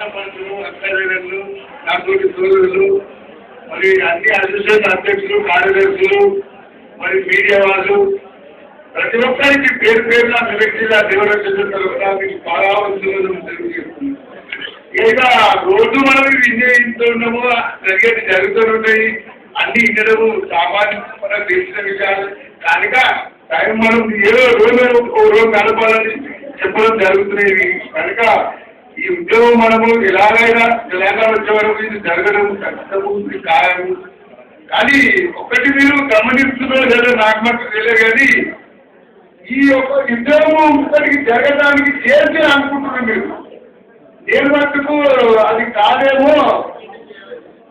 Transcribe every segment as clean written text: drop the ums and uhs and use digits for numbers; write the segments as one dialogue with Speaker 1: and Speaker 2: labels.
Speaker 1: అధ్యక్షులు నాతోటి సోదరులు మరి అన్ని అసోసియేషన్ అధ్యక్షులు కార్యదర్శులు మరి మీడియా వాళ్ళు ప్రతి ఒక్కరికి పేరు పేరున వ్యక్తిగా దేవరక్షణ తరఫున మీకు పారావలసిన తెలియజేస్తున్నాం. ఇక రోజు మనం వినియోగిస్తున్నాము జరిగేది జరుగుతుంటాయి అన్ని వినడము సామాన్య మనకు తెలిసిన విషయాలు కనుక టైం మనం ఏదో రోజు కలపాలని చెప్పడం జరుగుతున్నాయి కనుక ఈ ఉద్యోగం మనము ఎలాగైనా తెలంగాణ వచ్చే వరకు ఇది జరగడం కష్టము ఖాయము. కానీ ఒకటి మీరు గమనిస్తున్నారు కదా, నాకు మటుకు తెలియదు కానీ ఈ యొక్క ఉద్యోగం ఇక్కడికి జరగడానికి చేసి అనుకుంటున్నారు మీరు. నేను మటుకు అది కాదేమో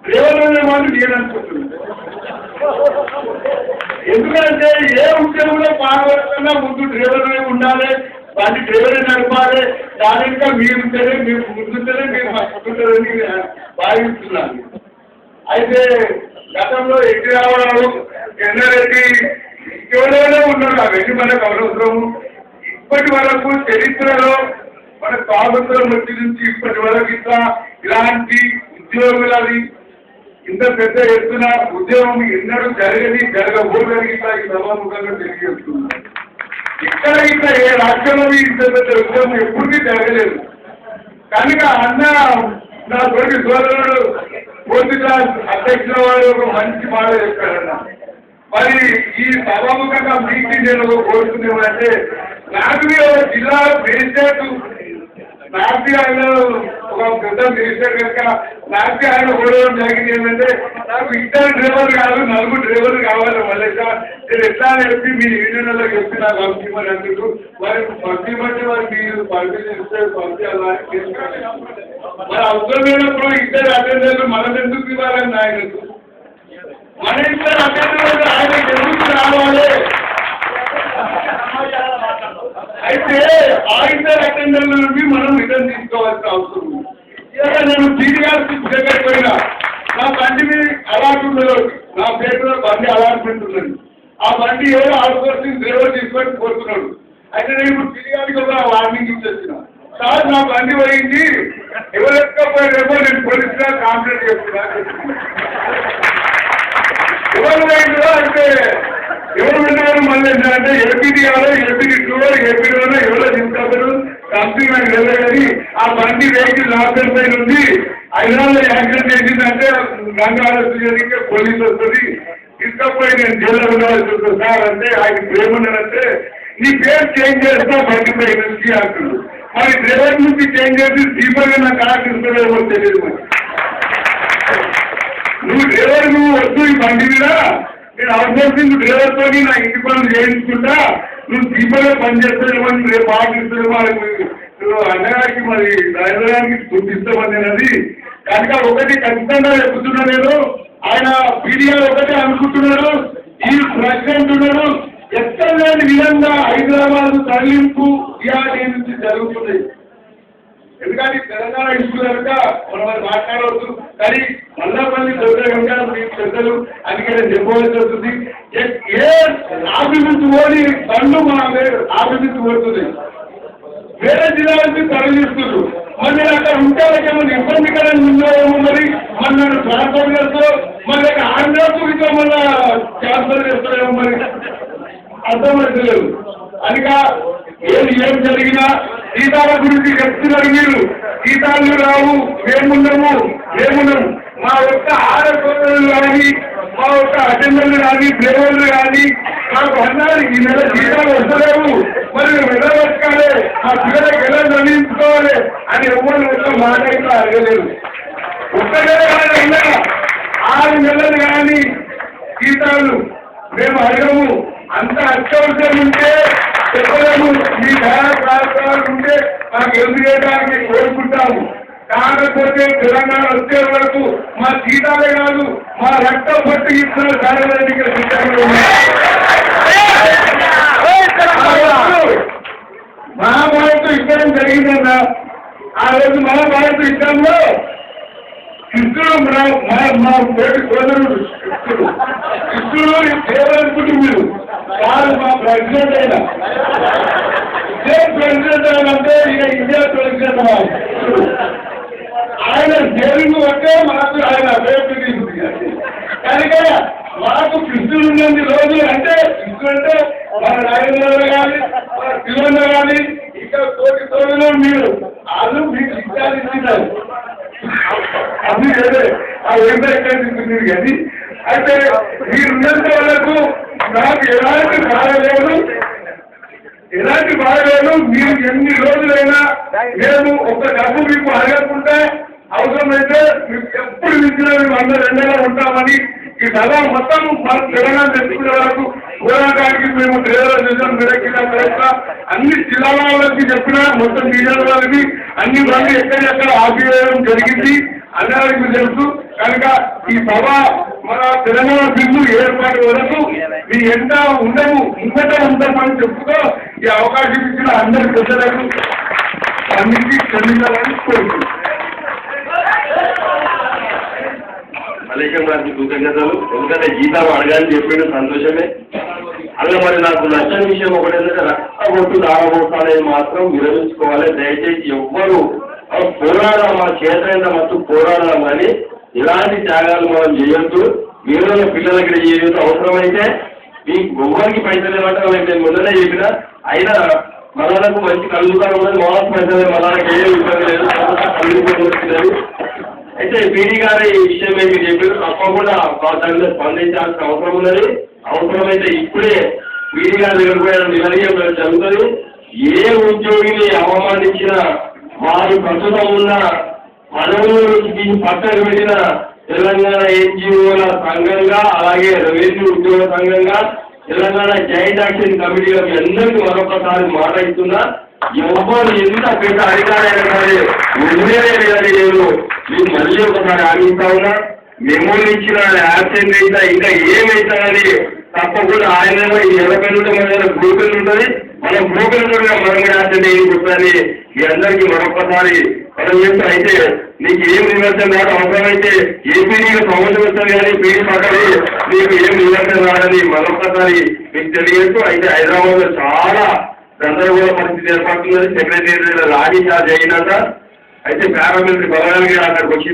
Speaker 1: డ్రైవర్లేమో అని నేను అనుకుంటున్నాను. ఎందుకంటే ఏ ఉద్యోగంలో పాల్గొనకుండా ముందు డ్రైవర్లే ఉండాలి, బండి డ్రైవర్ నడపాలి, దాని ఇంకా మీరుంటేనే మీరు ముందుంటేనే మీరు మర్చిపోతారని భావిస్తున్నాను. అయితే గతంలో ఎట్టి రావడాలు ఎన్నారెడ్డి ఇంకెవరైనా ఉన్నారు, అవన్నీ మనకు అనవసరము. ఇప్పటి వరకు చరిత్రలో మన స్వాతంత్రం వచ్చి నుంచి ఇప్పటి వరకు ఇలాంటి ఉద్యోగులది ఇంత పెద్ద ఎత్తున ఉద్యోగం ఎన్నడూ జరగబోదని ఈ సభాముఖంగా తెలియజేస్తున్నారు. ఇక్కడ ఏ రాష్ట్రంలో ఇంత పెద్ద ఉద్యోగం ఎప్పటికీ జరగలేదు. కనుక అన్న నా తోటి సోదరుడు ఫోర్త్ క్లాస్ అధ్యక్షుల వారు ఒక మంచి మాట చెప్పారన్న. మరి ఈ సభాముఖంగా మీకు నేను కోరుకునేమంటే నాకు జిల్లా మేజిస్ట్రేట్ నాకు ఆయన ఒక పెద్ద మేజిస్ట్రేట్ కనుక నాకు ఆయన ఓడడం జరిగింది. ఏంటంటే నాకు ఇద్దరు డ్రైవర్లు కాదు, నలుగురు డ్రైవర్లు కావాలి. మళ్ళీ నేను ఎట్లా చెప్పి మీ యూనియన్లో చెప్పి నాకు పంపించమని అందుకు మరి పంపించమంటే మరి మీరు పంపిస్తే పంపించాలని మరి అవసరమైనప్పుడు ఇద్దరు అటెండర్లు మనం ఎందుకు ఇవ్వాలని ఆయనకు, మన ఇద్దరు అటెండర్లు ఆయన ఎందుకు రావాలి? అయితే ఆ ఇద్దరు అటెండర్ల నుండి మనం రిటర్న్ తీసుకోవాల్సిన అవసరం ఉంది. ఇక నేను సీనియర్ దగ్గర పోయినా నా బండి మీద అలాట్ ఉండదు, నా పేరులో బండి అలాట్మెంట్ ఉన్నది. ఆ బండి ఎవరో అవుట్సోర్సింగ్ డ్రైవర్ తీసుకొని కోరుతున్నాడు. అయితే నేను ఇప్పుడు సీనియర్కి ఒక వార్నింగ్ ఇచ్చేసిన, సార్ నా బండి పోయింది, ఎవరు ఎక్కకపోయారేమో నేను పోలీసుగా కాంప్లైంట్ చేస్తున్నాను. ఎవరు పోయిందో అంటే ఎవరు వెళ్ళారు మళ్ళీ ఏంటంటే ఏపీడీ కాదు, ఏపీడీ టూలో ఏపీడీలో ఎవరో తీసుకెళ్తారు కంపెనీ నాకు వెళ్ళాలని ఆ బండి వెహికల్ లాక్డౌన్ పైన ఉంది. హైదరాబాద్లో యాక్సిడెంట్ చేసిందంటే గంగారెడ్డి పోలీసు వస్తుంది, తీసుకపోయి నేను జైల్లో ఉండాల్సి వస్తుంది సార్ అంటే ఆయన ఏమన్నారంటే నీ పేరు చేంజ్ చేస్తా బండి పై నుంచి అంటున్నారు. మరి డ్రైవర్ నుంచి చేంజ్ చేసి దీపంగా నాకు కార్ తీసుకునేమో తెలియదు. మరి నువ్వు డ్రైవర్ నువ్వు వస్తూ ఈ బండి మీద నేను అవుట్సోర్సింగ్ డ్రైవర్తో నా ఇంటి పనులు చేయించుకుంటా, నువ్వు దీపంగా పనిచేస్తామని రేపు ఆఫీసులో అన్నగారికి మరి డ్రైవరానికి గుర్తిస్తామని అది కనుక ఒకటి ఖచ్చితంగా చెప్తున్నా. నేను ఆయన పీడియా ఒకటే అనుకుంటున్నాడు, ఈ ప్రెసిడెంట్ ఉన్నాడు, ఎక్కడ లేని విధంగా హైదరాబాద్ తరలింపు ఇవాళ నుంచి జరుగుతుంది. ఎందుకంటే తెలంగాణ ఇష్యూ కనుక మనం మాట్లాడవచ్చు. కానీ మల్లాపల్లి చౌదరి మీకు పెద్దలు అందుకే చెప్పవలసి వస్తుంది. ఏ ఆఫీస్ నుంచి ఓడి బండ్లు మా ఆఫీస్ నుంచి ఓడుతుంది, వేరే జిల్లా నుంచి తరలిస్తున్నారు. మరి నేను అక్కడ ఉంటే ఏమన్నా ఇబ్బందికరంగా ఉందో ఏమో, మరి మరి నన్ను ట్రాన్స్ఫర్ చేస్తారో, మరి ఆంధ్రప్రదేశ్లో మళ్ళా ట్రాన్స్ఫర్ చేస్తారేమో, మరి అర్థమవుతలేదు. కనుక ఏం జరిగినా జీతాల గురించి చెప్తున్నారు మీరు. జీతాలు రావు, ఏముండము. మా యొక్క ఆడపిల్లలు కానీ, మా యొక్క అటెండర్లు కానీ, డ్రైవర్లు కానీ మాకు అన్నారు ఈ నెల జీతాలు వస్తలేవు, మరి మేము ఎలా బతకాలి, మా పిల్లలకు ఎలా చదివించుకోవాలి అని ఎవరు ఒక మాట అయితే అడగలేదు. ఒక్క నెల కానీ 6 నెలలు కానీ జీతాలు మేము అడగము. అంత అత్యవసరం ఉంటే చెప్పలేము, మీ కార్యక్రమాలు ఉంటే మాకు ఎందుకు చేయడానికి కోరుకుంటాము. కాకపోతే తెలంగాణ వచ్చే వరకు మా జీతాలే కాదు, మా రక్తం పట్టు ఇస్తున్న కార్యదర్శి మహాభారత యుద్ధం జరిగిందన్న. ఆ రోజు మహాభారత యుద్ధంలో కృష్ణుడు మా పేరు సోదరుడు కృష్ణుడు దేవనుకుంటు మీరు కాదు మా ప్రెసిడెంట్ అయినా ప్రెసిడెంట్ అంటే ఇక ఇండియా ప్రెసిడెంట్ ఆయన జైలు అంటే మాకు ఆయన సేఫ్టీ తీసుకుంది కనుక మాకు కృష్ణుడు ఉన్నది రోజులు అంటే కృష్ణుడు అంటే మన రాజేంద్ర కానీ మన శివన్న కానీ ఇక్కడ తోటిలో మీరు వాళ్ళు మీకు శిక్షాలు ఇచ్చినారు అది ఆ ఎంత ఎక్కడ తీసుకున్నారు కానీ అయితే మీరున్నంత వరకు నాకు ఎలాంటి బాధ లేదు మీరు ఎన్ని రోజులైనా మేము ఒక డబ్బు మీకు అడగకుండా అవసరమైతే మీకు ఎప్పుడు ఇచ్చినా మేము అందరూ రెండేలా ఉంటామని ఈ సభ మొత్తం మన తెలంగాణ తెచ్చుకునే వరకు పోరాటానికి మేము డ్రైవర్ మెడక్కిన అన్ని జిల్లాల వాళ్ళకి చెప్పినా మొత్తం మీడియా వాళ్ళకి అన్ని మంది ఎక్కడెక్కడ ఆపివేయడం జరిగింది అందరికీ తెలుసు కనుక ఈ సభ మన తెలంగాణ బిల్లు ఏర్పాటు వరకు మీ ఎంత ఉండము ఇంకట ఉంటామని చెప్పుకో ఈ అవకాశం ఇచ్చిన అందరి ప్రజలకు అన్నింటినీ చెందించాలని కోరుతున్నాను.
Speaker 2: మలేకం గారికి కృతజ్ఞతలు. ఎందుకంటే గీతాలు అడగాలని చెప్పిండు సంతోషమే. అలా మరి నాకు నచ్చని విషయం ఒకటేంటంటే రక్తబొట్టు దారబొట్టు అనేది మాత్రం విరమించుకోవాలి. దయచేసి ఎవ్వరు పోరాడాలి, మన చేతనైన మత్తు పోరాడాలి కానీ ఇలాంటి త్యాగాలు మనం చేయొద్దు. మీరు పిల్లలకి చేయొద్దు. అవసరమైతే మీకు గొవ్వరికి పైసలు ఏమంటారు నేను ముందరే చెప్పిన అయినా మనకు మంచి కలుగుతారు ఉన్నది మోసం పైసలు మనకి ఏ ఇబ్బంది లేదు, కలుగుతుంది. అయితే పీడీ గారు ఈ విషయం మీరు చెప్పారు తప్పకుండా దాని స్పందించాల్సిన అవసరం ఉన్నది. అవసరమైతే ఇప్పుడే పీడీ గారి దగ్గర పోయడం నిలదీయం జరుగుతుంది. ఏ ఉద్యోగిని అవమానించినా వారు ప్రస్తుతం ఉన్న పదవుల నుంచి దీన్ని పక్కన పెట్టిన తెలంగాణ ఎన్జిఓల సంఘంగా అలాగే రెవెన్యూ ఉద్యోగ సంఘంగా తెలంగాణ జాయింట్ యాక్షన్ కమిటీలో అందరికీ మరొకసారి మాట్లాడుతున్నా ఎవరు ఎంత పెద్ద అధికారైనా సరే ఉండేదే లేదు. మీకు మళ్ళీ ఒకసారి ఆగిస్తా ఉన్నా మెమోలు ఇచ్చిన యాబ్సెంట్ అయితే ఇంకా ఏమైతారని తప్పకుండా ఆయన ఈ ఎర్రపెల్లి ఉంటే మన దగ్గర గ్రూపెల్ ఉంటుంది. మనం గ్రూపెల్ మనం యాబ్సెంట్ ఏమి మీ అందరికీ మరొకసారి మనం చెప్తే అయితే నీకు ఏం నివర్సన రాదు అవసరమైతే ఏపీడీగా సమస్య వస్తుంది కానీ పీడీ పక్కన నీకు ఏం నివర్సన రాదని మరొకసారి మీకు తెలియదు. అయితే హైదరాబాద్ లో చాలా గందరగోళ పరిస్థితి ఏర్పడుతున్నది. సెక్రటరీ లాఠీ చార్జ్ అయినాక అయితే పారామిలిటరీ బలగానికి అక్కడికి వచ్చింది.